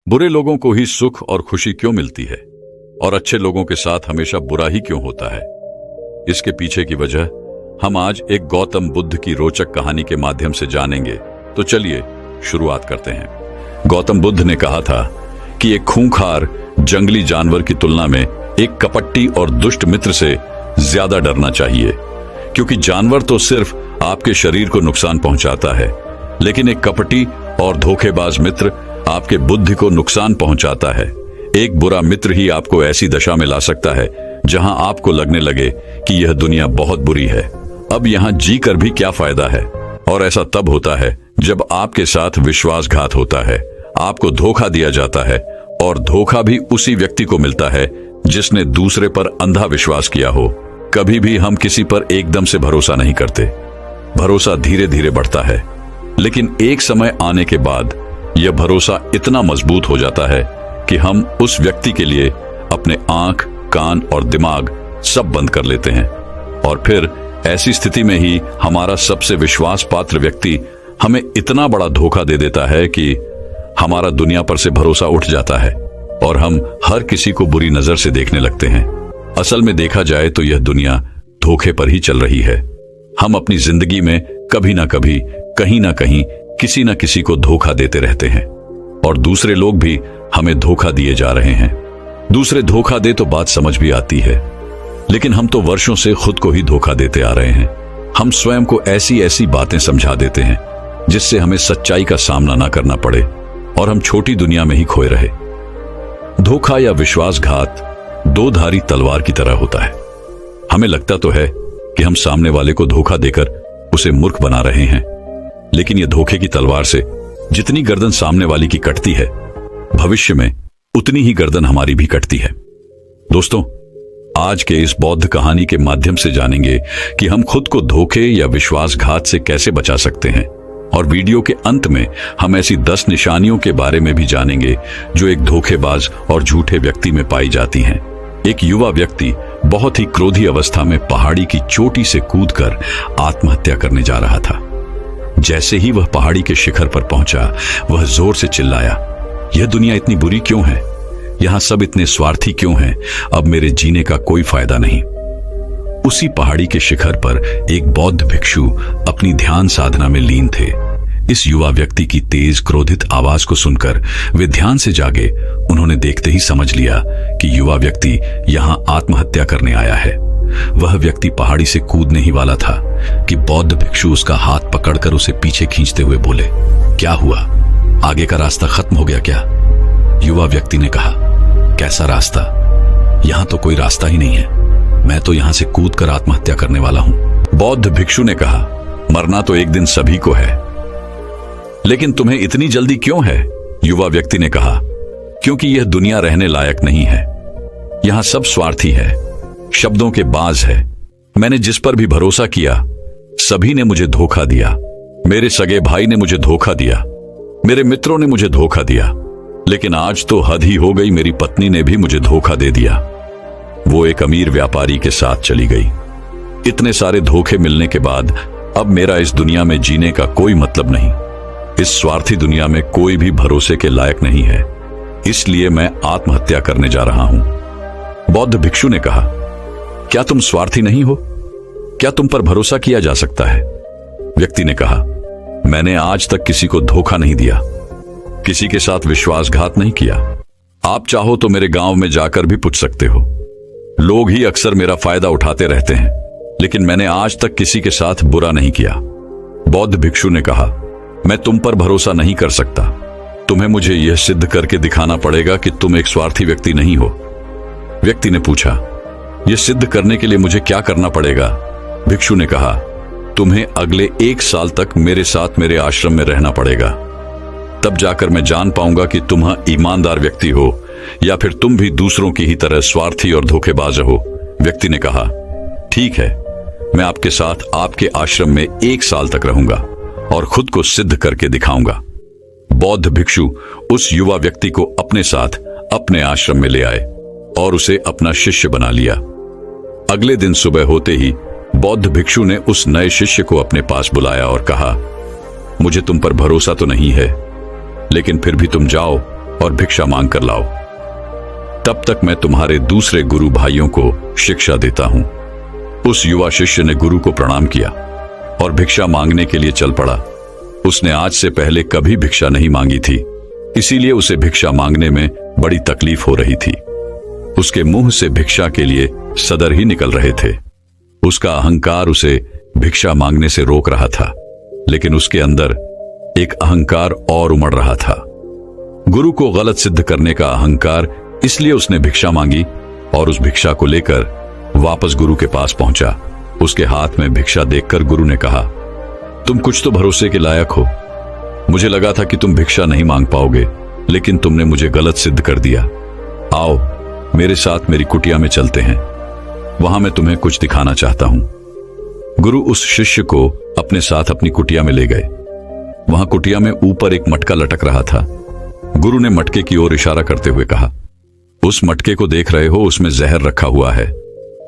बुरे लोगों को ही सुख और खुशी क्यों मिलती है और अच्छे लोगों के साथ हमेशा बुरा ही क्यों होता है? इसके पीछे की वजह हम आज एक गौतम बुद्ध की रोचक कहानी के माध्यम से जानेंगे। तो चलिए शुरुआत करते हैं। गौतम बुद्ध ने कहा था कि एक खूंखार जंगली जानवर की तुलना में एक कपटी और दुष्ट मित्र से ज्यादा डरना चाहिए, क्योंकि जानवर तो सिर्फ आपके शरीर को नुकसान पहुंचाता है, लेकिन एक कपटी और धोखेबाज मित्र आपके बुद्धि को नुकसान पहुंचाता है। एक बुरा मित्र ही आपको ऐसी दशा में ला सकता है जहां आपको लगने लगे कि यह दुनिया बहुत बुरी है, अब यहां जीकर भी क्या फायदा है। और ऐसा तब होता है जब आपके साथ विश्वासघात होता है, आपको धोखा दिया जाता है, और धोखा भी उसी व्यक्ति को मिलता है जिसने दूसरे पर अंधा विश्वास किया हो। कभी भी हम किसी पर एकदम से भरोसा नहीं करते। भरोसा धीरे धीरे बढ़ता है, लेकिन एक समय आने के बाद यह भरोसा इतना मजबूत हो जाता है कि हम उस व्यक्ति के लिए अपने आंख, कान और दिमाग सब बंद कर लेते हैं। और फिर ऐसी स्थिति में ही हमारा सबसे विश्वास पात्र व्यक्ति हमें इतना बड़ा धोखा दे देता है कि हमारा दुनिया पर से भरोसा उठ जाता है और हम हर किसी को बुरी नजर से देखने लगते हैं। असल में देखा जाए तो यह दुनिया धोखे पर ही चल रही है। हम अपनी जिंदगी में कभी ना कभी, कहीं ना कहीं किसी न किसी को धोखा देते रहते हैं, और दूसरे लोग भी हमें धोखा दिए जा रहे हैं। दूसरे धोखा दे तो बात समझ भी आती है, लेकिन हम तो वर्षों से खुद को ही धोखा देते आ रहे हैं। हम स्वयं को ऐसी ऐसी बातें समझा देते हैं जिससे हमें सच्चाई का सामना ना करना पड़े और हम छोटी दुनिया में ही खोए रहे। धोखा या विश्वासघात दो धारी तलवार की तरह होता है। हमें लगता तो है कि हम सामने वाले को धोखा देकर उसे मूर्ख बना रहे हैं, लेकिन यह धोखे की तलवार से जितनी गर्दन सामने वाली की कटती है, भविष्य में उतनी ही गर्दन हमारी भी कटती है। दोस्तों, आज के इस बौद्ध कहानी के माध्यम से जानेंगे कि हम खुद को धोखे या विश्वासघात से कैसे बचा सकते हैं, और वीडियो के अंत में हम ऐसी 10 निशानियों के बारे में भी जानेंगे जो एक धोखेबाज और झूठे व्यक्ति में पाई जाती हैं। एक युवा व्यक्ति बहुत ही क्रोधी अवस्था में पहाड़ी की चोटी से कूदकर आत्महत्या करने जा रहा था। जैसे ही वह पहाड़ी के शिखर पर पहुंचा, वह जोर से चिल्लाया, यह दुनिया इतनी बुरी क्यों है? यहां सब इतने स्वार्थी क्यों हैं? अब मेरे जीने का कोई फायदा नहीं। उसी पहाड़ी के शिखर पर एक बौद्ध भिक्षु अपनी ध्यान साधना में लीन थे। इस युवा व्यक्ति की तेज क्रोधित आवाज को सुनकर वे ध्यान से जागे। उन्होंने देखते ही समझ लिया कि युवा व्यक्ति यहां आत्महत्या करने आया है। वह व्यक्ति पहाड़ी से कूदने ही वाला था कि बौद्ध भिक्षु उसका हाथ पकड़कर उसे पीछे खींचते हुए बोले, क्या हुआ? आगे का रास्ता खत्म हो गया क्या? युवा व्यक्ति ने कहा, कैसा रास्ता? यहां तो कोई रास्ता ही नहीं है। मैं तो यहां से कूदकर आत्महत्या करने वाला हूं। बौद्ध भिक्षु ने कहा, मरना तो एक दिन सभी को है, लेकिन तुम्हें इतनी जल्दी क्यों है? युवा व्यक्ति ने कहा, क्योंकि यह दुनिया रहने लायक नहीं है। यहां सब स्वार्थी है, शब्दों के बाज है। मैंने जिस पर भी भरोसा किया, सभी ने मुझे धोखा दिया। मेरे सगे भाई ने मुझे धोखा दिया, मेरे मित्रों ने मुझे धोखा दिया, लेकिन आज तो हद ही हो गई, मेरी पत्नी ने भी मुझे धोखा दे दिया। वो एक अमीर व्यापारी के साथ चली गई। इतने सारे धोखे मिलने के बाद अब मेरा इस दुनिया में जीने का कोई मतलब नहीं। इस स्वार्थी दुनिया में कोई भी भरोसे के लायक नहीं है, इसलिए मैं आत्महत्या करने जा रहा हूं। बौद्ध भिक्षु ने कहा, क्या तुम स्वार्थी नहीं हो? क्या तुम पर भरोसा किया जा सकता है? व्यक्ति ने कहा, मैंने आज तक किसी को धोखा नहीं दिया, किसी के साथ विश्वासघात नहीं किया। आप चाहो तो मेरे गांव में जाकर भी पूछ सकते हो। लोग ही अक्सर मेरा फायदा उठाते रहते हैं, लेकिन मैंने आज तक किसी के साथ बुरा नहीं किया। बौद्ध भिक्षु ने कहा, मैं तुम पर भरोसा नहीं कर सकता। तुम्हें मुझे यह सिद्ध करके दिखाना पड़ेगा कि तुम एक स्वार्थी व्यक्ति नहीं हो। व्यक्ति ने पूछा, यह सिद्ध करने के लिए मुझे क्या करना पड़ेगा? भिक्षु ने कहा, तुम्हें अगले 1 साल तक मेरे साथ मेरे आश्रम में रहना पड़ेगा। तब जाकर मैं जान पाऊंगा कि तुम ईमानदार व्यक्ति हो या फिर तुम भी दूसरों की ही तरह स्वार्थी और धोखेबाज हो। व्यक्ति ने कहा, ठीक है, मैं आपके साथ आपके आश्रम में 1 साल तक रहूंगा और खुद को सिद्ध करके दिखाऊंगा। बौद्ध भिक्षु उस युवा व्यक्ति को अपने साथ अपने आश्रम में ले आए और उसे अपना शिष्य बना लिया। अगले दिन सुबह होते ही बौद्ध भिक्षु ने उस नए शिष्य को अपने पास बुलाया और कहा, मुझे तुम पर भरोसा तो नहीं है, लेकिन फिर भी तुम जाओ और भिक्षा मांग कर लाओ। तब तक मैं तुम्हारे दूसरे गुरु भाइयों को शिक्षा देता हूं। उस युवा शिष्य ने गुरु को प्रणाम किया और भिक्षा मांगने के लिए चल पड़ा। उसने आज से पहले कभी भिक्षा नहीं मांगी थी, इसीलिए उसे भिक्षा मांगने में बड़ी तकलीफ हो रही थी। उसके मुंह से भिक्षा के लिए सदर ही निकल रहे थे। उसका अहंकार उसे भिक्षा मांगने से रोक रहा था, लेकिन उसके अंदर एक अहंकार और उमड़ रहा था। गुरु को गलत सिद्ध करने का अहंकार, इसलिए उसने भिक्षा मांगी और उस भिक्षा को लेकर वापस गुरु के पास पहुंचा। उसके हाथ में भिक्षा देखकर गुरु ने कहा, तुम कुछ तो भरोसे के लायक हो। मुझे लगा था कि तुम भिक्षा नहीं मांग पाओगे, लेकिन तुमने मुझे गलत सिद्ध कर दिया। आओ मेरे साथ मेरी कुटिया में चलते हैं, वहां मैं तुम्हें कुछ दिखाना चाहता हूं। गुरु उस शिष्य को अपने साथ अपनी कुटिया में ले गए। वहां कुटिया में ऊपर एक मटका लटक रहा था। गुरु ने मटके की ओर इशारा करते हुए कहा, उस मटके को देख रहे हो, उसमें जहर रखा हुआ है,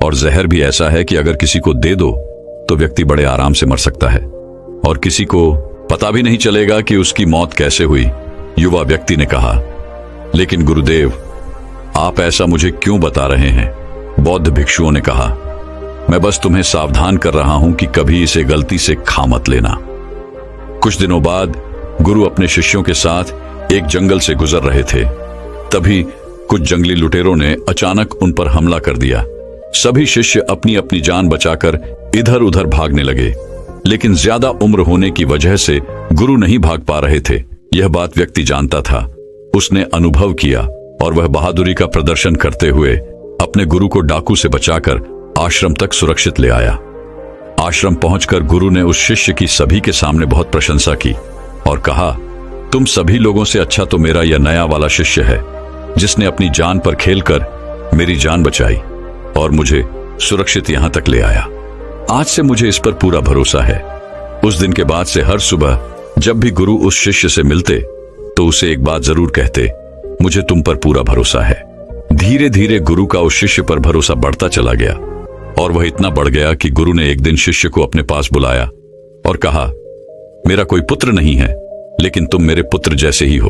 और जहर भी ऐसा है कि अगर किसी को दे दो तो व्यक्ति बड़े आराम से मर सकता है और किसी को पता भी नहीं चलेगा कि उसकी मौत कैसे हुई। युवा व्यक्ति ने कहा, लेकिन गुरुदेव, आप ऐसा मुझे क्यों बता रहे हैं? बौद्ध भिक्षुओं ने कहा, मैं बस तुम्हें सावधान कर रहा हूं कि कभी इसे गलती से खा मत लेना। कुछ दिनों बाद गुरु अपने शिष्यों के साथ एक जंगल से गुजर रहे थे। तभी कुछ जंगली लुटेरों ने अचानक उन पर हमला कर दिया। सभी शिष्य अपनी अपनी जान बचाकर इधर उधर भागने लगे, लेकिन ज्यादा उम्र होने की वजह से गुरु नहीं भाग पा रहे थे। यह बात व्यक्ति जानता था। उसने अनुभव किया और वह बहादुरी का प्रदर्शन करते हुए अपने गुरु को डाकू से बचाकर आश्रम तक सुरक्षित ले आया। आश्रम पहुंचकर गुरु ने उस शिष्य की सभी के सामने बहुत प्रशंसा की और कहा, तुम सभी लोगों से अच्छा तो मेरा यह नया वाला शिष्य है, जिसने अपनी जान पर खेलकर मेरी जान बचाई और मुझे सुरक्षित यहां तक ले आया। आज से मुझे इस पर पूरा भरोसा है। उस दिन के बाद से हर सुबह जब भी गुरु उस शिष्य से मिलते तो उसे एक बात जरूर कहते, मुझे तुम पर पूरा भरोसा है। धीरे धीरे गुरु का उस शिष्य पर भरोसा बढ़ता चला गया और वह इतना बढ़ गया कि गुरु ने एक दिन शिष्य को अपने पास बुलाया और कहा, मेरा कोई पुत्र नहीं है, लेकिन तुम मेरे पुत्र जैसे ही हो।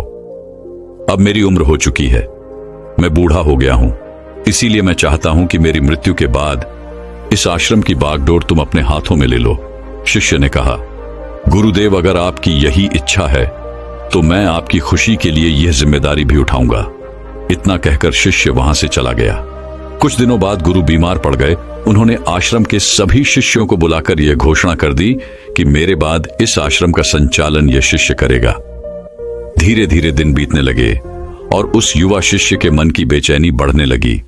अब मेरी उम्र हो चुकी है, मैं बूढ़ा हो गया हूं, इसीलिए मैं चाहता हूं कि मेरी मृत्यु के बाद इस आश्रम की बागडोर तुम अपने हाथों में ले लो। शिष्य ने कहा, गुरुदेव, अगर आपकी यही इच्छा है तो मैं आपकी खुशी के लिए यह जिम्मेदारी भी उठाऊंगा। इतना कहकर शिष्य वहां से चला गया। कुछ दिनों बाद गुरु बीमार पड़ गए। उन्होंने आश्रम के सभी शिष्यों को बुलाकर यह घोषणा कर दी कि मेरे बाद इस आश्रम का संचालन यह शिष्य करेगा। धीरे धीरे दिन बीतने लगे और उस युवा शिष्य के मन की बेचैनी बढ़ने लगी।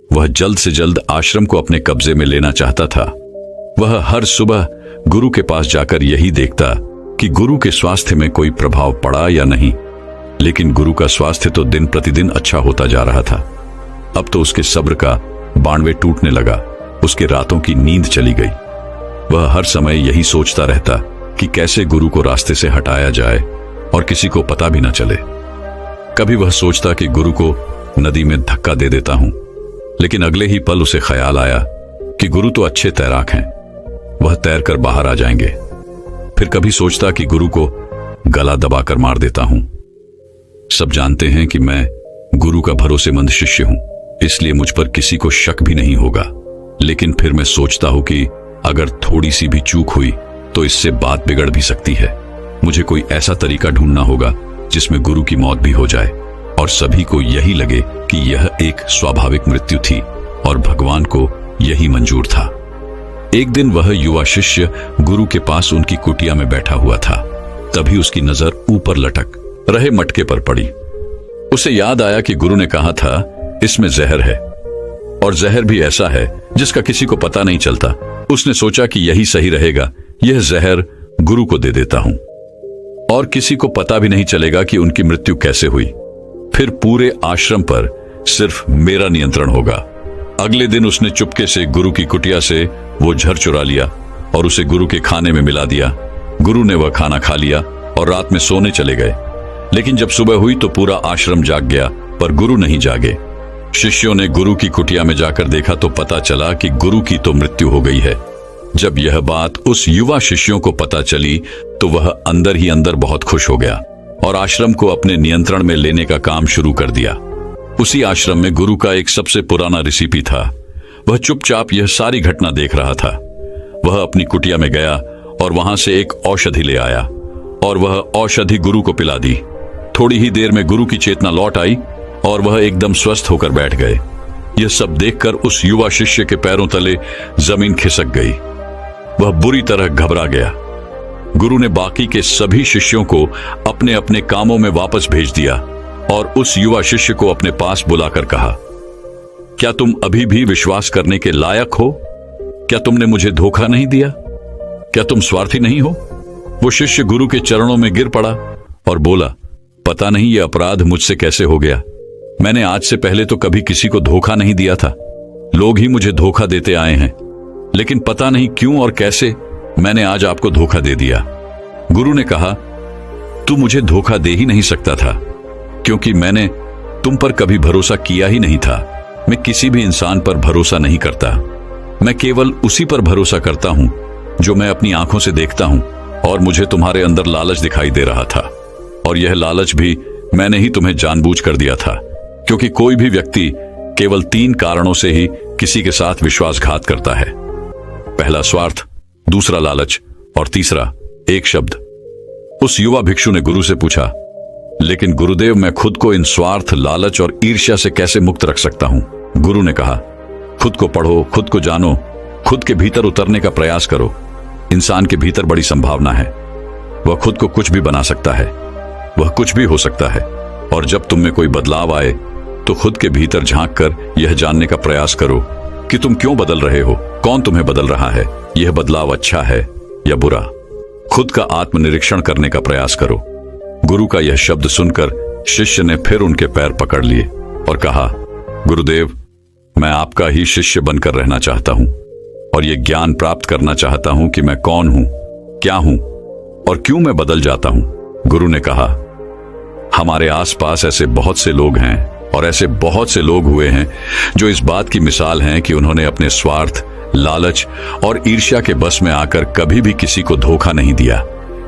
वह जल्द से जल्द आश्रम को अपने कब्जे में लेना चाहता था। वह हर सुबह गुरु के पास जाकर यही देखता कि गुरु के स्वास्थ्य में कोई प्रभाव पड़ा या नहीं, लेकिन गुरु का स्वास्थ्य तो दिन प्रतिदिन अच्छा होता जा रहा था। अब तो उसके सब्र का बाणवे टूटने लगा। उसके रातों की नींद चली गई। वह हर समय यही सोचता रहता कि कैसे गुरु को रास्ते से हटाया जाए और किसी को पता भी न चले। कभी वह सोचता कि गुरु को नदी में धक्का दे देता हूं, लेकिन अगले ही पल उसे ख्याल आया कि गुरु तो अच्छे तैराक हैं, वह तैरकर बाहर आ जाएंगे। फिर कभी सोचता कि गुरु को गला दबाकर मार देता हूं। सब जानते हैं कि मैं गुरु का भरोसेमंद शिष्य हूं, इसलिए मुझ पर किसी को शक भी नहीं होगा। लेकिन फिर मैं सोचता हूं कि अगर थोड़ी सी भी चूक हुई तो इससे बात बिगड़ भी सकती है। मुझे कोई ऐसा तरीका ढूंढना होगा जिसमें गुरु की मौत भी हो जाए और सभी को यही लगे कि यह एक स्वाभाविक मृत्यु थी और भगवान को यही मंजूर था। एक दिन वह युवा शिष्य गुरु के पास उनकी कुटिया में बैठा हुआ था। तभी उसकी नजर ऊपर लटक रहे मटके पर पड़ी। उसे याद आया कि गुरु ने कहा था इसमें जहर है, और जहर भी ऐसा है जिसका किसी को पता नहीं चलता। उसने सोचा कि यही सही रहेगा, यह जहर गुरु को दे देता हूं और किसी को पता भी नहीं चलेगा कि उनकी मृत्यु कैसे हुई। फिर पूरे आश्रम पर सिर्फ मेरा नियंत्रण होगा। अगले दिन उसने चुपके से गुरु की कुटिया से वो जहर चुरा लिया और उसे गुरु के खाने में मिला दिया। गुरु ने वह खाना खा लिया और रात में सोने चले गए। लेकिन जब सुबह हुई तो पूरा आश्रम जाग गया, पर गुरु नहीं जागे। शिष्यों ने गुरु की कुटिया में जाकर देखा तो पता चला कि गुरु की तो मृत्यु हो गई है। जब यह बात उस युवा शिष्यों को पता चली तो वह अंदर ही अंदर बहुत खुश हो गया और आश्रम को अपने नियंत्रण में लेने का काम शुरू कर दिया। उसी आश्रम में गुरु का एक सबसे पुराना रिसिपी था। वह चुपचाप यह सारी घटना देख रहा था। वह अपनी कुटिया में गया और वहां से एक औषधि ले आया और वह औषधि गुरु को पिला दी। थोड़ी ही देर में गुरु की चेतना लौट आई और वह एकदम स्वस्थ होकर बैठ गए। यह सब देखकर उस युवा शिष्य के पैरों तले जमीन खिसक गई। वह बुरी तरह घबरा गया। गुरु ने बाकी के सभी शिष्यों को अपने अपने कामों में वापस भेज दिया और उस युवा शिष्य को अपने पास बुलाकर कहा, क्या तुम अभी भी विश्वास करने के लायक हो? क्या तुमने मुझे धोखा नहीं दिया? क्या तुम स्वार्थी नहीं हो? वो शिष्य गुरु के चरणों में गिर पड़ा और बोला, पता नहीं यह अपराध मुझसे कैसे हो गया। मैंने आज से पहले तो कभी किसी को धोखा नहीं दिया था। लोग ही मुझे धोखा देते आए हैं, लेकिन पता नहीं क्यों और कैसे मैंने आज आपको धोखा दे दिया। गुरु ने कहा, तू मुझे धोखा दे ही नहीं सकता था, क्योंकि मैंने तुम पर कभी भरोसा किया ही नहीं था। मैं किसी भी इंसान पर भरोसा नहीं करता। मैं केवल उसी पर भरोसा करता हूं जो मैं अपनी आंखों से देखता हूं। और मुझे तुम्हारे अंदर लालच दिखाई दे रहा था, और यह लालच भी मैंने ही तुम्हें जानबूझ कर दिया था, क्योंकि कोई भी व्यक्ति केवल 3 कारणों से ही किसी के साथ विश्वासघात करता है। पहला स्वार्थ, दूसरा लालच और तीसरा एक शब्द। उस युवा भिक्षु ने गुरु से पूछा, लेकिन गुरुदेव, मैं खुद को इन स्वार्थ, लालच और ईर्ष्या से कैसे मुक्त रख सकता हूं? गुरु ने कहा, खुद को पढ़ो, खुद को जानो, खुद के भीतर उतरने का प्रयास करो। इंसान के भीतर बड़ी संभावना है। वह खुद को कुछ भी बना सकता है, वह कुछ भी हो सकता है। और जब तुम में कोई बदलाव आए तो खुद के भीतर झांक कर यह जानने का प्रयास करो कि तुम क्यों बदल रहे हो, कौन तुम्हें बदल रहा है, यह बदलाव अच्छा है या बुरा। खुद का आत्मनिरीक्षण करने का प्रयास करो। गुरु का यह शब्द सुनकर शिष्य ने फिर उनके पैर पकड़ लिए और कहा, गुरुदेव, मैं आपका ही शिष्य बनकर रहना चाहता हूं और यह ज्ञान प्राप्त करना चाहता हूं कि मैं कौन हूं, क्या हूं और क्यों मैं बदल जाता हूं। गुरु ने कहा, हमारे आसपास ऐसे बहुत से लोग हैं और ऐसे बहुत से लोग हुए हैं जो इस बात की मिसाल हैं कि उन्होंने अपने स्वार्थ, लालच और ईर्ष्या के बस में आकर कभी भी किसी को धोखा नहीं दिया,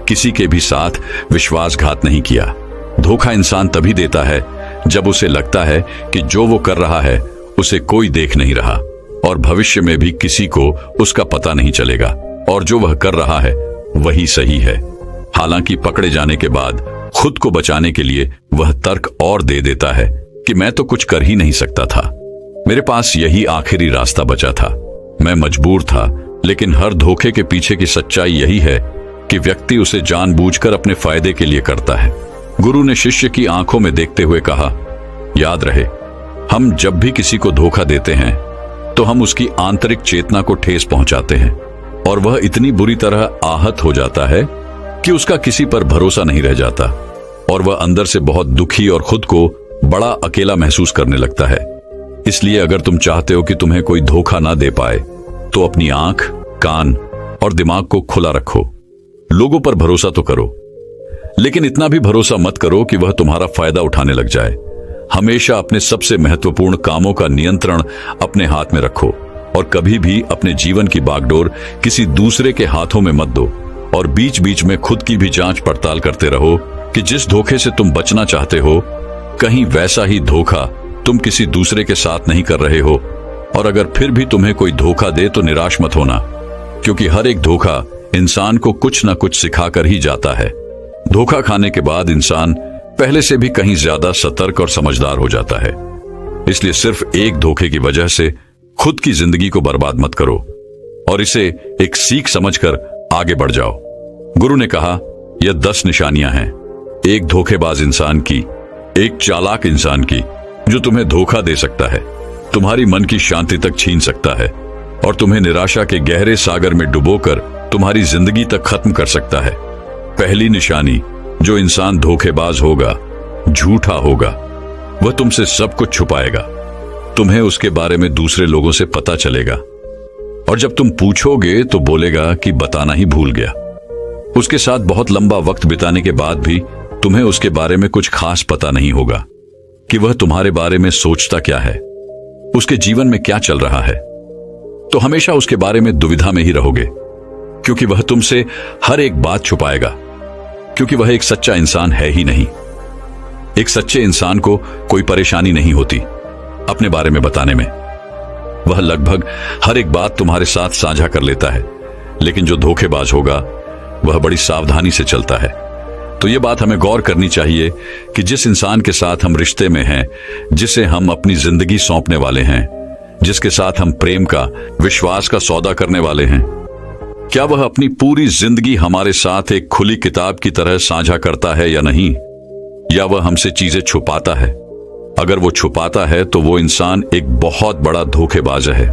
किसी के भी साथ विश्वासघात नहीं किया। धोखा इंसान तभी देता है जब उसे लगता है कि जो वो कर रहा है उसे कोई देख नहीं रहा और भविष्य में भी किसी को उसका पता नहीं चलेगा और जो वह कर रहा है वही सही है। हालांकि पकड़े जाने के बाद खुद को बचाने के लिए वह तर्क और दे देता है कि मैं तो कुछ कर ही नहीं सकता था, मेरे पास यही आखिरी रास्ता बचा था, मैं मजबूर था। लेकिन हर धोखे के पीछे की सच्चाई यही है कि व्यक्ति उसे जानबूझकर अपने फायदे के लिए करता है। गुरु ने शिष्य की आंखों में देखते हुए कहा, याद रहे, हम जब भी किसी को धोखा देते हैं तो हम उसकी आंतरिक चेतना को ठेस पहुंचाते हैं और वह इतनी बुरी तरह आहत हो जाता है कि उसका किसी पर भरोसा नहीं रह जाता और वह अंदर से बहुत दुखी और खुद को बड़ा अकेला महसूस करने लगता है। इसलिए अगर तुम चाहते हो कि तुम्हें कोई धोखा ना दे पाए तो अपनी आंख, कान और दिमाग को खुला रखो। लोगों पर भरोसा तो करो, लेकिन इतना भी भरोसा मत करो कि वह तुम्हारा फायदा उठाने लग जाए। हमेशा अपने सबसे महत्वपूर्ण कामों का नियंत्रण अपने हाथ में रखो और कभी भी अपने जीवन की बागडोर किसी दूसरे के हाथों में मत दो। और बीच बीच में खुद की भी जांच पड़ताल करते रहो कि जिस धोखे से तुम बचना चाहते हो, कहीं वैसा ही धोखा तुम किसी दूसरे के साथ नहीं कर रहे हो। और अगर फिर भी तुम्हें कोई धोखा दे तो निराश मत होना, क्योंकि हर एक धोखा इंसान को कुछ ना कुछ सिखाकर ही जाता है। धोखा खाने के बाद इंसान पहले से भी कहीं ज्यादा सतर्क और समझदार हो जाता है। इसलिए सिर्फ एक धोखे की वजह से खुद की जिंदगी को बर्बाद मत करो और इसे एक सीख समझकर आगे बढ़ जाओ। गुरु ने कहा, यह 10 निशानियां हैं एक धोखेबाज इंसान की, एक चालाक इंसान की, जो तुम्हें धोखा दे सकता है, तुम्हारी मन की शांति तक छीन सकता है और तुम्हें निराशा के गहरे सागर में डुबोकर तुम्हारी जिंदगी तक खत्म कर सकता है। पहली निशानी, जो इंसान धोखेबाज होगा, झूठा होगा, वह तुमसे सब कुछ छुपाएगा। तुम्हें उसके बारे में दूसरे लोगों से पता चलेगा और जब तुम पूछोगे तो बोलेगा कि बताना ही भूल गया। उसके साथ बहुत लंबा वक्त बिताने के बाद भी तुम्हें उसके बारे में कुछ खास पता नहीं होगा कि वह तुम्हारे बारे में सोचता क्या है, उसके जीवन में क्या चल रहा है। तो हमेशा उसके बारे में दुविधा में ही रहोगे, क्योंकि वह तुमसे हर एक बात छुपाएगा। क्योंकि वह एक सच्चा इंसान है ही नहीं। एक सच्चे इंसान को कोई परेशानी नहीं होती अपने बारे में बताने में। वह लगभग हर एक बात तुम्हारे साथ साझा कर लेता है, लेकिन जो धोखेबाज होगा वह बड़ी सावधानी से चलता है। तो यह बात हमें गौर करनी चाहिए कि जिस इंसान के साथ हम रिश्ते में हैं, जिसे हम अपनी जिंदगी सौंपने वाले हैं, जिसके साथ हम प्रेम का, विश्वास का सौदा करने वाले हैं, क्या वह अपनी पूरी जिंदगी हमारे साथ एक खुली किताब की तरह साझा करता है या नहीं, या वह हमसे चीजें छुपाता है? अगर वो छुपाता है तो वो इंसान एक बहुत बड़ा धोखेबाज है।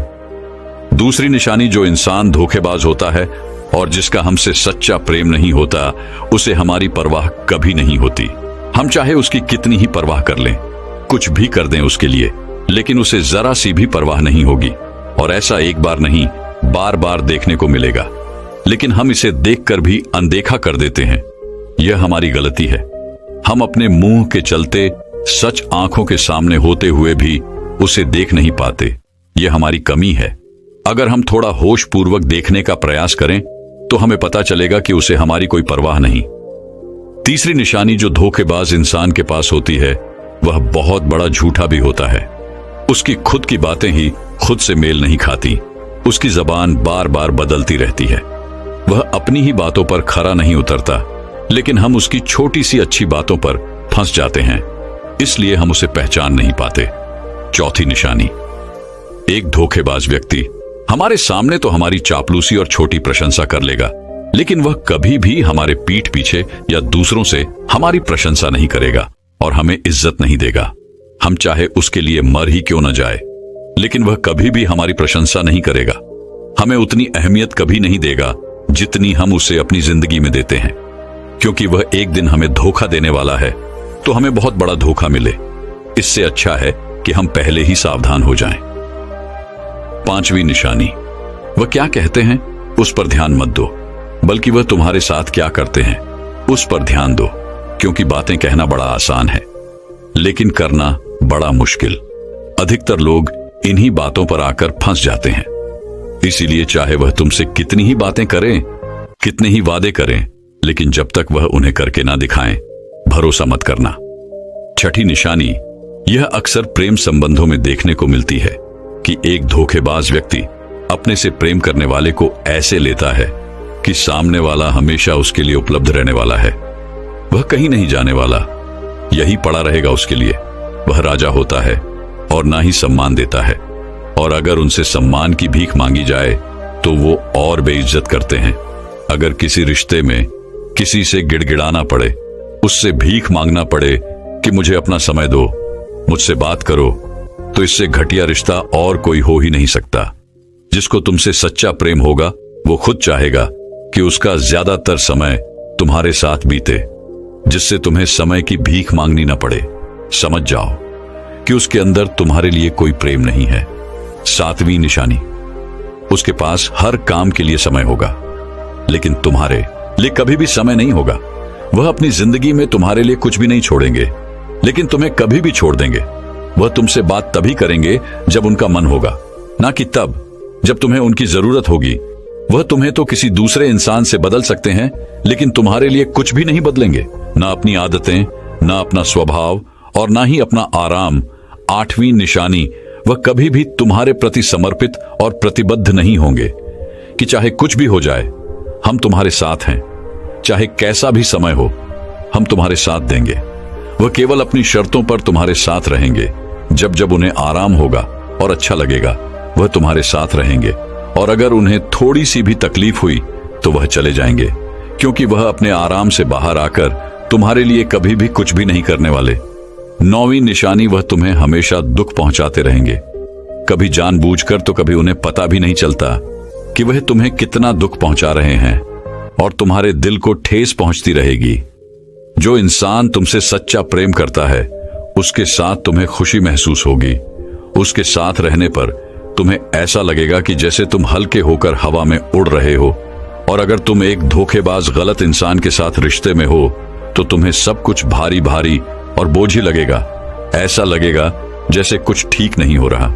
दूसरी निशानी, जो इंसान धोखेबाज होता है और जिसका हमसे सच्चा प्रेम नहीं होता, उसे हमारी परवाह कभी नहीं होती। हम चाहे उसकी कितनी ही परवाह कर लें, कुछ भी कर दें उसके लिए, लेकिन उसे जरा सी भी परवाह नहीं होगी। और ऐसा एक बार नहीं, बार बार देखने को मिलेगा। लेकिन हम इसे देखकर भी अनदेखा कर देते हैं। यह हमारी गलती है। हम अपने मुंह के चलते सच आंखों के सामने होते हुए भी उसे देख नहीं पाते। यह हमारी कमी है। अगर हम थोड़ा होश पूर्वक देखने का प्रयास करें तो हमें पता चलेगा कि उसे हमारी कोई परवाह नहीं। तीसरी निशानी जो धोखेबाज इंसान के पास होती है, वह बहुत बड़ा झूठा भी होता है। उसकी खुद की बातें ही खुद से मेल नहीं खाती। उसकी जबान बार बार बदलती रहती है। वह अपनी ही बातों पर खरा नहीं उतरता, लेकिन हम उसकी छोटी सी अच्छी बातों पर फंस जाते हैं, इसलिए हम उसे पहचान नहीं पाते। चौथी निशानी, एक धोखेबाज व्यक्ति हमारे सामने तो हमारी चापलूसी और छोटी प्रशंसा कर लेगा, लेकिन वह कभी भी हमारे पीठ पीछे या दूसरों से हमारी प्रशंसा नहीं करेगा और हमें इज्जत नहीं देगा। हम चाहे उसके लिए मर ही क्यों न जाए, लेकिन वह कभी भी हमारी प्रशंसा नहीं करेगा। हमें उतनी अहमियत कभी नहीं देगा जितनी हम उसे अपनी जिंदगी में देते हैं, क्योंकि वह एक दिन हमें धोखा देने वाला है, तो हमें बहुत बड़ा धोखा मिले। इससे अच्छा है कि हम पहले ही सावधान हो जाएं। पांचवी निशानी, वह क्या कहते हैं उस पर ध्यान मत दो, बल्कि वह तुम्हारे साथ क्या करते हैं उस पर ध्यान दो, क्योंकि बातें कहना बड़ा आसान है, लेकिन करना बड़ा मुश्किल। अधिकतर लोग इन्हीं बातों पर आकर फंस जाते हैं। इसीलिए चाहे वह तुमसे कितनी ही बातें करें, कितने ही वादे करें, लेकिन जब तक वह उन्हें करके ना दिखाएं, भरोसा मत करना। छठी निशानी, यह अक्सर प्रेम संबंधों में देखने को मिलती है कि एक धोखेबाज व्यक्ति अपने से प्रेम करने वाले को ऐसे लेता है कि सामने वाला हमेशा उसके लिए उपलब्ध रहने वाला है। वह कहीं नहीं जाने वाला, यही पड़ा रहेगा उसके लिए। वह राजा होता है और ना ही सम्मान देता है, और अगर उनसे सम्मान की भीख मांगी जाए तो वो और बेइज्जत करते हैं। अगर किसी रिश्ते में किसी से गिड़गिड़ाना पड़े, उससे भीख मांगना पड़े कि मुझे अपना समय दो, मुझसे बात करो, तो इससे घटिया रिश्ता और कोई हो ही नहीं सकता। जिसको तुमसे सच्चा प्रेम होगा वो खुद चाहेगा कि उसका ज्यादातर समय तुम्हारे साथ बीते, जिससे तुम्हें समय की भीख मांगनी न पड़े। समझ जाओ कि उसके अंदर तुम्हारे लिए कोई प्रेम नहीं है। सातवीं निशानी, उसके पास हर काम के लिए समय होगा, लेकिन तुम्हारे लिए कभी भी समय नहीं होगा। वह अपनी जिंदगी में तुम्हारे लिए कुछ भी नहीं छोड़ेंगे, लेकिन तुम्हें कभी भी छोड़ देंगे। वह तुमसे बात तभी करेंगे जब उनका मन होगा, ना कि तब जब तुम्हें उनकी जरूरत होगी। वह तुम्हें तो किसी दूसरे इंसान से बदल सकते हैं, लेकिन तुम्हारे लिए कुछ भी नहीं बदलेंगे, ना अपनी आदतें, ना अपना स्वभाव, और ना ही अपना आराम। आठवीं निशानी, वह कभी भी तुम्हारे प्रति समर्पित और प्रतिबद्ध नहीं होंगे कि चाहे कुछ भी हो जाए, हम तुम्हारे साथ हैं। चाहे कैसा भी समय हो, हम तुम्हारे साथ देंगे। वह केवल अपनी शर्तों पर तुम्हारे साथ रहेंगे। जब जब उन्हें आराम होगा और अच्छा लगेगा, वह तुम्हारे साथ रहेंगे, और अगर उन्हें थोड़ी सी भी तकलीफ हुई तो वह चले जाएंगे, क्योंकि वह अपने आराम से बाहर आकर तुम्हारे लिए कभी भी कुछ भी नहीं करने वाले। नौवीं निशानी, वह तुम्हें हमेशा दुख पहुंचाते रहेंगे, कभी जानबूझकर तो कभी उन्हें पता भी नहीं चलता कि वह तुम्हें कितना दुख पहुंचा रहे हैं, और तुम्हारे दिल को ठेस पहुंचती रहेगी। जो इंसान तुमसे सच्चा प्रेम करता है, उसके साथ तुम्हें खुशी महसूस होगी। उसके साथ रहने पर तुम्हें ऐसा लगेगा कि जैसे तुम हल्के होकर हवा में उड़ रहे हो, और अगर तुम एक धोखेबाज गलत इंसान के साथ रिश्ते में हो तो तुम्हें सब कुछ भारी भारी और बोझी लगेगा। ऐसा लगेगा जैसे कुछ ठीक नहीं हो रहा।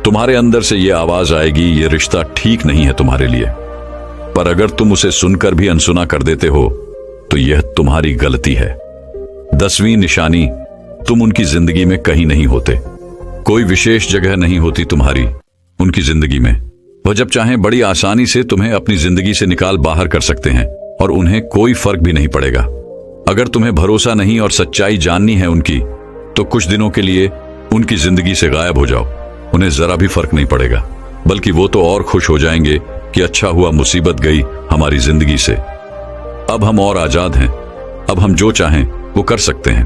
तुम्हारे अंदर से यह आवाज आएगी, यह रिश्ता ठीक नहीं है तुम्हारे लिए। पर अगर तुम उसे सुनकर भी अनसुना कर देते हो, तो यह तुम्हारी गलती है। 10वीं निशानी, तुम उनकी जिंदगी में कहीं नहीं होते। कोई विशेष जगह नहीं होती तुम्हारी उनकी जिंदगी में। वह जब चाहें बड़ी आसानी से तुम्हें अपनी जिंदगी से निकाल बाहर कर सकते हैं और उन्हें कोई फर्क भी नहीं पड़ेगा। अगर तुम्हें भरोसा नहीं और सच्चाई जाननी है उनकी, तो कुछ दिनों के लिए उनकी जिंदगी से गायब हो जाओ। उन्हें जरा भी फर्क नहीं पड़ेगा, बल्कि वो तो और खुश हो जाएंगे कि अच्छा हुआ मुसीबत गई हमारी जिंदगी से। अब हम और आजाद हैं। अब हम जो चाहें वो कर सकते हैं।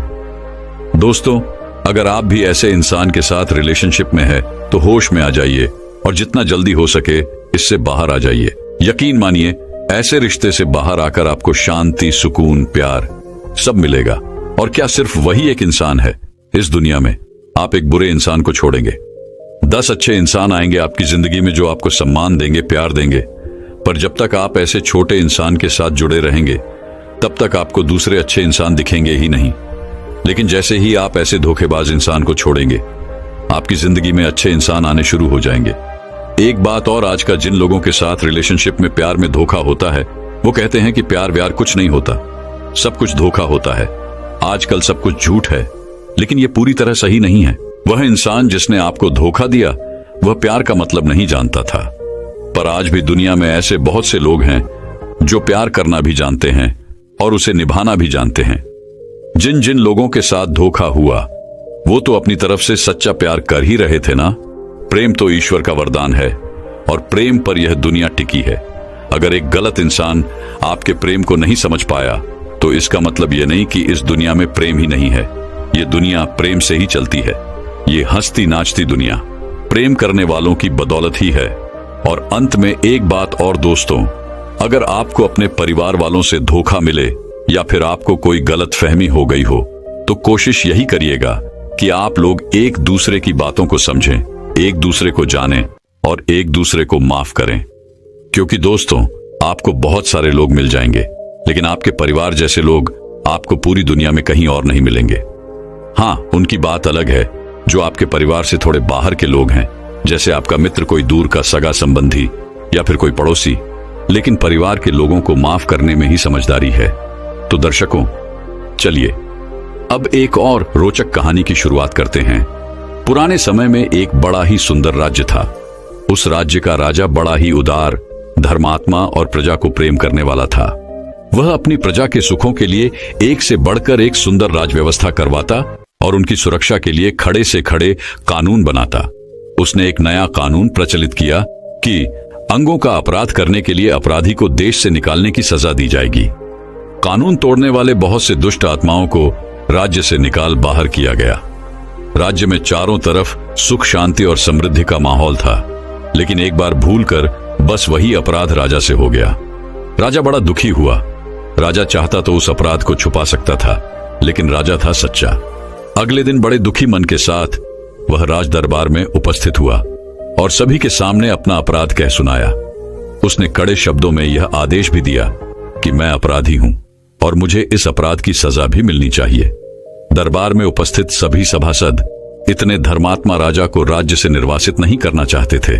दोस्तों, अगर आप भी ऐसे इंसान के साथ रिलेशनशिप में है तो होश में आ जाइए और जितना जल्दी हो सके इससे बाहर आ जाइए। यकीन मानिए, ऐसे रिश्ते से बाहर आकर आपको शांति, सुकून, प्यार सब मिलेगा। और क्या सिर्फ वही एक इंसान है इस दुनिया में? आप एक बुरे इंसान को छोड़ेंगे, 10 अच्छे इंसान आएंगे आपकी जिंदगी में जो आपको सम्मान देंगे, प्यार देंगे। पर जब तक आप ऐसे छोटे इंसान के साथ जुड़े रहेंगे, तब तक आपको दूसरे अच्छे इंसान दिखेंगे ही नहीं। लेकिन जैसे ही आप ऐसे धोखेबाज इंसान को छोड़ेंगे, आपकी जिंदगी में अच्छे इंसान आने शुरू हो जाएंगे। एक बात और, आज का जिन लोगों के साथ रिलेशनशिप में प्यार में धोखा होता है, वो कहते हैं कि प्यार व्यार कुछ नहीं होता, सब कुछ धोखा होता है। आजकल सब कुछ झूठ है, लेकिन ये पूरी तरह सही नहीं है। वह इंसान जिसने आपको धोखा दिया, वह प्यार का मतलब नहीं जानता था। पर आज भी दुनिया में ऐसे बहुत से लोग हैं जो प्यार करना भी जानते हैं और उसे निभाना भी जानते हैं। जिन जिन लोगों के साथ धोखा हुआ, वो तो अपनी तरफ से सच्चा प्यार कर ही रहे थे ना। प्रेम तो ईश्वर का वरदान है और प्रेम पर यह दुनिया टिकी है। अगर एक गलत इंसान आपके प्रेम को नहीं समझ पाया, तो इसका मतलब यह नहीं कि इस दुनिया में प्रेम ही नहीं है। ये दुनिया प्रेम से ही चलती है। ये हंसती नाचती दुनिया प्रेम करने वालों की बदौलत ही है। और अंत में एक बात और दोस्तों, अगर आपको अपने परिवार वालों से धोखा मिले या फिर आपको कोई गलत फहमी हो गई हो, तो कोशिश यही करिएगा कि आप लोग एक दूसरे की बातों को समझें, एक दूसरे को जानें और एक दूसरे को माफ करें। क्योंकि दोस्तों, आपको बहुत सारे लोग मिल जाएंगे, लेकिन आपके परिवार जैसे लोग आपको पूरी दुनिया में कहीं और नहीं मिलेंगे। हाँ, उनकी बात अलग है जो आपके परिवार से थोड़े बाहर के लोग हैं, जैसे आपका मित्र, कोई दूर का सगा संबंधी या फिर कोई पड़ोसी। लेकिन परिवार के लोगों को माफ करने में ही समझदारी है। तो दर्शकों, चलिए अब एक और रोचक कहानी की शुरुआत करते हैं। पुराने समय में एक बड़ा ही सुंदर राज्य था। उस राज्य का राजा बड़ा ही उदार, धर्मात्मा और प्रजा को प्रेम करने वाला था। वह अपनी प्रजा के सुखों के लिए एक से बढ़कर एक सुंदर राज व्यवस्था करवाता और उनकी सुरक्षा के लिए खड़े से खड़े कानून बनाता। उसने एक नया कानून प्रचलित किया कि अंगों का अपराध करने के लिए अपराधी को देश से निकालने की सजा दी जाएगी। कानून तोड़ने वाले बहुत से दुष्ट आत्माओं को राज्य से निकाल बाहर किया गया। राज्य में चारों तरफ सुख, शांति और समृद्धि का माहौल था। लेकिन एक बार भूलकर बस वही अपराध राजा से हो गया। राजा बड़ा दुखी हुआ। राजा चाहता तो उस अपराध को छुपा सकता था, लेकिन राजा था सच्चा। अगले दिन बड़े दुखी मन के साथ वह राज दरबार में उपस्थित हुआ और सभी के सामने अपना अपराध कह सुनाया। उसने कड़े शब्दों में यह आदेश भी दिया कि मैं अपराधी हूं और मुझे इस अपराध की सजा भी मिलनी चाहिए। दरबार में उपस्थित सभी सभासद इतने धर्मात्मा राजा को राज्य से निर्वासित नहीं करना चाहते थे,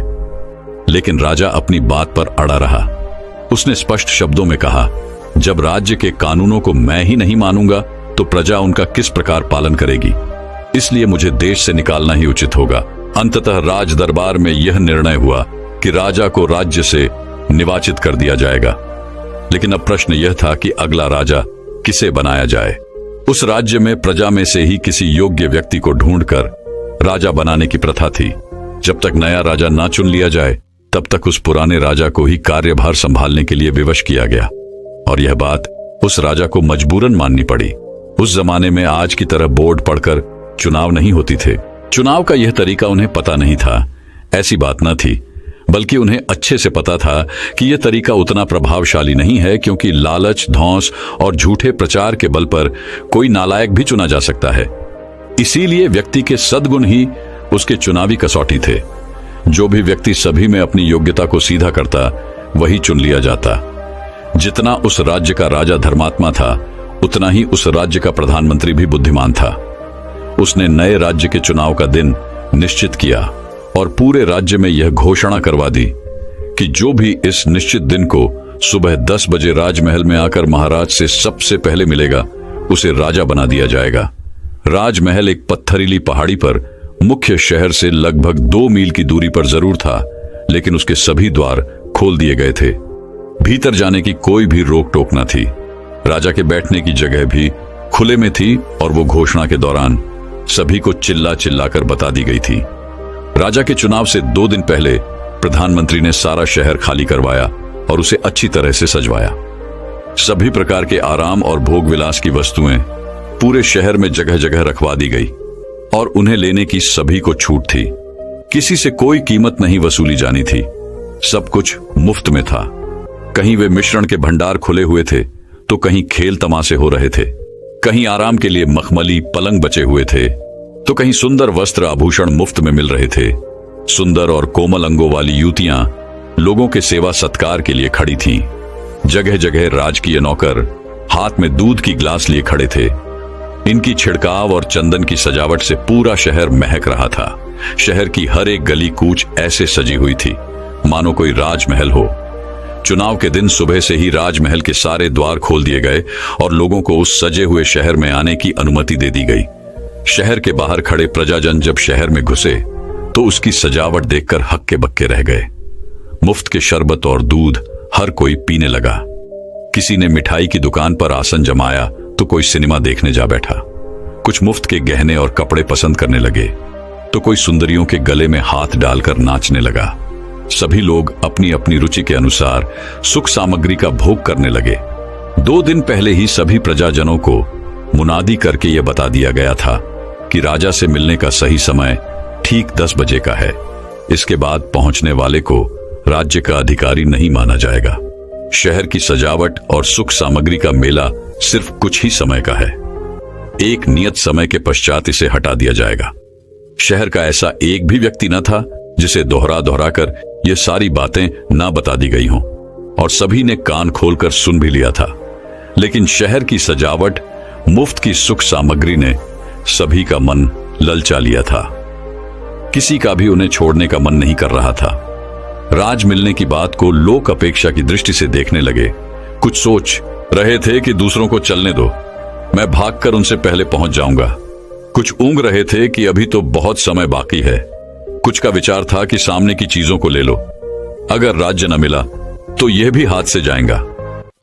लेकिन राजा अपनी बात पर अड़ा रहा। उसने स्पष्ट शब्दों में कहा, जब राज्य के कानूनों को मैं ही नहीं मानूंगा तो प्रजा उनका किस प्रकार पालन करेगी? इसलिए मुझे देश से निकालना ही उचित होगा। अंततः राज दरबार में यह निर्णय हुआ कि राजा को राज्य से निर्वाचित कर दिया जाएगा। लेकिन अब प्रश्न यह था कि अगला राजा किसे बनाया जाए। उस राज्य में प्रजा में से ही किसी योग्य व्यक्ति को ढूंढकर राजा बनाने की प्रथा थी। जब तक नया राजा ना चुन लिया जाए, तब तक उस पुराने राजा को ही कार्यभार संभालने के लिए विवश किया गया। और यह बात उस राजा को मजबूरन माननी पड़ी। उस जमाने में आज की तरह बोर्ड पढ़कर चुनाव नहीं होती थे। चुनाव का यह तरीका उन्हें पता नहीं था, ऐसी बात न थी, बल्कि उन्हें अच्छे से पता था कि यह तरीका उतना प्रभावशाली नहीं है, क्योंकि लालच, धौंस और झूठे प्रचार के बल पर कोई नालायक भी चुना जा सकता है। इसीलिए व्यक्ति के सद्गुण ही उसके चुनावी कसौटी थे। जो भी व्यक्ति सभी में अपनी योग्यता को सीधा करता, वही चुन लिया जाता। जितना उस राज्य का राजा धर्मात्मा था, उतना ही उस राज्य का प्रधानमंत्री भी बुद्धिमान था। उसने नए राज्य के चुनाव का दिन निश्चित किया और पूरे राज्य में यह घोषणा करवा दी कि जो भी इस निश्चित दिन को सुबह 10 बजे राजमहल में आकर महाराज से सबसे पहले मिलेगा उसे राजा बना दिया जाएगा। राजमहल एक पत्थरीली पहाड़ी पर मुख्य शहर से लगभग 2 मील की दूरी पर जरूर था, लेकिन उसके सभी द्वार खोल दिए गए थे। भीतर जाने की कोई भी रोक टोक न थी। राजा के बैठने की जगह भी खुले में थी और वो घोषणा के दौरान सभी को चिल्ला चिल्ला कर बता दी गई थी। राजा के चुनाव से 2 दिन पहले प्रधानमंत्री ने सारा शहर खाली करवाया और उसे अच्छी तरह से सजवाया। सभी प्रकार के आराम और भोग विलास की वस्तुएं पूरे शहर में जगह जगह रखवा दी गई और उन्हें लेने की सभी को छूट थी। किसी से कोई कीमत नहीं वसूली जानी थी। सब कुछ मुफ्त में था। कहीं वे मिश्रण के भंडार खुले हुए थे तो कहीं खेल तमाशे हो रहे थे, कहीं आराम के लिए मखमली पलंग बचे हुए थे तो कहीं सुंदर वस्त्र आभूषण मुफ्त में मिल रहे थे। सुंदर और कोमल अंगों वाली युवतियां लोगों के सेवा सत्कार के लिए खड़ी थीं। जगह जगह राजकीय नौकर हाथ में दूध की गिलास लिए खड़े थे। इनकी छिड़काव और चंदन की सजावट से पूरा शहर महक रहा था। शहर की हर एक गली कूच ऐसे सजी हुई थी मानो कोई राजमहल हो। चुनाव के दिन सुबह से ही राजमहल के सारे द्वार खोल दिए गए और लोगों को उस सजे हुए शहर में आने की अनुमति दे दी गई। शहर के बाहर खड़े प्रजाजन जब शहर में घुसे तो उसकी सजावट देखकर हक्के बक्के रह गए। मुफ्त के शरबत और दूध हर कोई पीने लगा। किसी ने मिठाई की दुकान पर आसन जमाया तो कोई सिनेमा देखने जा बैठा। कुछ मुफ्त के गहने और कपड़े पसंद करने लगे तो कोई सुंदरियों के गले में हाथ डालकर नाचने लगा। सभी लोग अपनी अपनी रुचि के अनुसार सुख सामग्री का भोग करने लगे। 2 दिन पहले ही सभी प्रजाजनों को मुनादी करके यह बता दिया गया था कि राजा से मिलने का सही समय ठीक 10 बजे का है। इसके बाद पहुंचने वाले को राज्य का अधिकारी नहीं माना जाएगा। शहर की सजावट और सुख सामग्री का मेला सिर्फ कुछ ही समय का है। एक नियत समय के पश्चात इसे हटा दिया जाएगा। शहर का ऐसा एक भी व्यक्ति न था जिसे दोहरा दोहरा कर ये सारी बातें ना बता दी गई हों, और सभी ने कान खोलकर सुन भी लिया था। लेकिन शहर की सजावट, मुफ्त की सुख सामग्री ने सभी का मन ललचा लिया था। किसी का भी उन्हें छोड़ने का मन नहीं कर रहा था। राज मिलने की बात को लोक अपेक्षा की दृष्टि से देखने लगे। कुछ सोच रहे थे कि दूसरों को चलने दो, मैं भागकर उनसे पहले पहुंच जाऊंगा। कुछ ऊँग रहे थे कि अभी तो बहुत समय बाकी है। कुछ का विचार था कि सामने की चीजों को ले लो, अगर राज्य न मिला तो यह भी हाथ से जाएगा।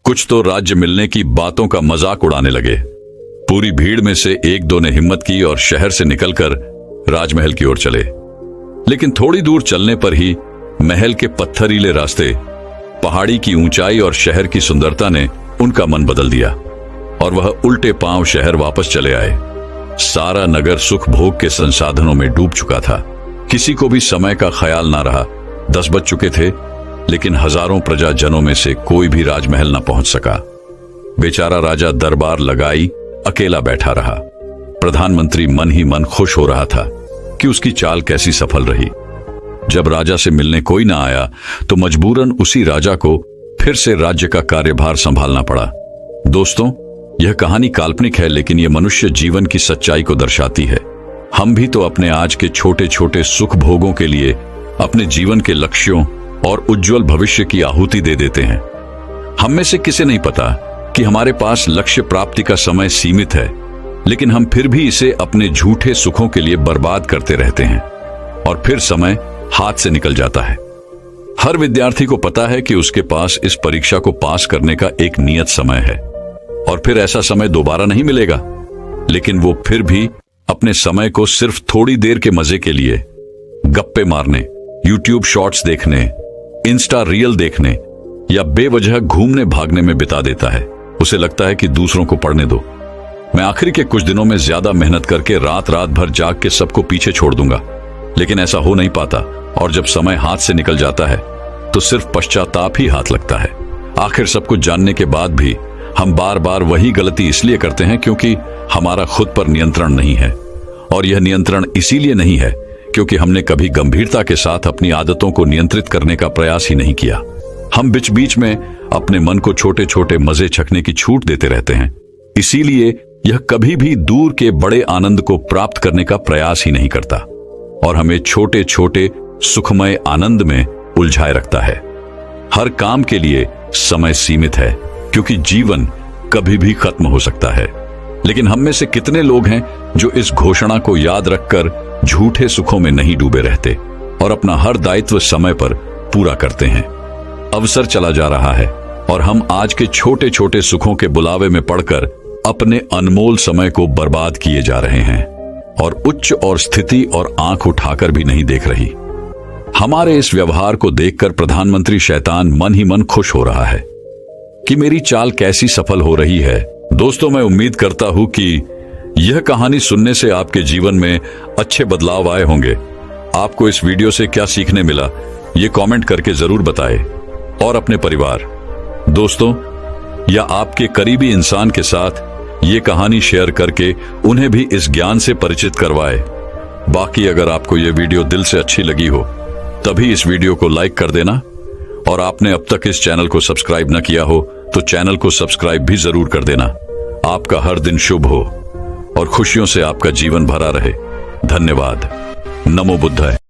कुछ तो राज्य मिलने की बातों का मजाक उड़ाने लगे। पूरी भीड़ में से 1-2 ने हिम्मत की और शहर से निकलकर राजमहल की ओर चले। लेकिन थोड़ी दूर चलने पर ही महल के पत्थरीले रास्ते, पहाड़ी की ऊंचाई और शहर की सुंदरता ने उनका मन बदल दिया और वह उल्टे पांव शहर वापस चले आए। सारा नगर सुख भोग के संसाधनों में डूब चुका था। किसी को भी समय का ख्याल ना रहा। 10 बज चुके थे, लेकिन हजारों प्रजाजनों में से कोई भी राजमहल न पहुंच सका। बेचारा राजा दरबार लगाई अकेला बैठा रहा। प्रधानमंत्री मन ही मन खुश हो रहा था कि उसकी चाल कैसी सफल रही। जब राजा से मिलने कोई ना आया तो मजबूरन उसी राजा को फिर से राज्य का कार्यभार संभालना पड़ा। दोस्तों, यह कहानी काल्पनिक है, लेकिन यह मनुष्य जीवन की सच्चाई को दर्शाती है। हम भी तो अपने आज के छोटे छोटे सुख भोगों के लिए अपने जीवन के लक्ष्यों और उज्जवल भविष्य की आहुति दे देते हैं। हम में से किसे नहीं पता कि हमारे पास लक्ष्य प्राप्ति का समय सीमित है, लेकिन हम फिर भी इसे अपने झूठे सुखों के लिए बर्बाद करते रहते हैं और फिर समय हाथ से निकल जाता है। हर विद्यार्थी को पता है कि उसके पास इस परीक्षा को पास करने का एक नियत समय है और फिर ऐसा समय दोबारा नहीं मिलेगा, लेकिन वो फिर भी अपने समय को सिर्फ थोड़ी देर के मजे के लिए गप्पे मारने, YouTube शॉर्ट्स देखने, इंस्टा रील देखने या बेवजह घूमने भागने में बिता देता है। उसे लगता है कि दूसरों को पढ़ने दो। मैं आखिरी के कुछ दिनों में ज्यादा मेहनत करके रात रात भर जाग के सबको पीछे छोड़ दूंगा, लेकिन ऐसा हो नहीं पाता और जब समय हाथ से निकल जाता है तो सिर्फ पश्चाताप ही हाथ लगता है। आखिर सब कुछ जानने के बाद भी हम बार बार वही गलती इसलिए करते हैं क्योंकि हमारा खुद पर नियंत्रण नहीं है, और यह नियंत्रण इसीलिए नहीं है क्योंकि हमने कभी गंभीरता के साथ अपनी आदतों को नियंत्रित करने का प्रयास ही नहीं किया। हम बीच बीच में अपने मन को छोटे छोटे मजे चखने की छूट देते रहते हैं, इसीलिए यह कभी भी दूर के बड़े आनंद को प्राप्त करने का प्रयास ही नहीं करता और हमें छोटे छोटे सुखमय आनंद में उलझाए रखता है। हर काम के लिए समय सीमित है, क्योंकि जीवन कभी भी खत्म हो सकता है। लेकिन हम में से कितने लोग हैं जो इस घोषणा को याद रखकर झूठे सुखों में नहीं डूबे रहते और अपना हर दायित्व समय पर पूरा करते हैं। अवसर चला जा रहा है और हम आज के छोटे छोटे सुखों के बुलावे में पड़कर अपने अनमोल समय को बर्बाद किए जा रहे हैं और उच्च और स्थिति और आंख उठाकर भी नहीं देख रही। हमारे इस व्यवहार को देखकर प्रधानमंत्री शैतान मन ही मन खुश हो रहा है कि मेरी चाल कैसी सफल हो रही है। दोस्तों, मैं उम्मीद करता हूं कि यह कहानी सुनने से आपके जीवन में अच्छे बदलाव आए होंगे। आपको इस वीडियो से क्या सीखने मिला, ये कमेंट करके जरूर बताएं और अपने परिवार, दोस्तों या आपके करीबी इंसान के साथ ये कहानी शेयर करके उन्हें भी इस ज्ञान से परिचित करवाएं। बाकी अगर आपको ये वीडियो दिल से अच्छी लगी हो तभी इस वीडियो को लाइक कर देना, और आपने अब तक इस चैनल को सब्सक्राइब न किया हो तो चैनल को सब्सक्राइब भी जरूर कर देना। आपका हर दिन शुभ हो और खुशियों से आपका जीवन भरा रहे। धन्यवाद। नमो बुद्धाय।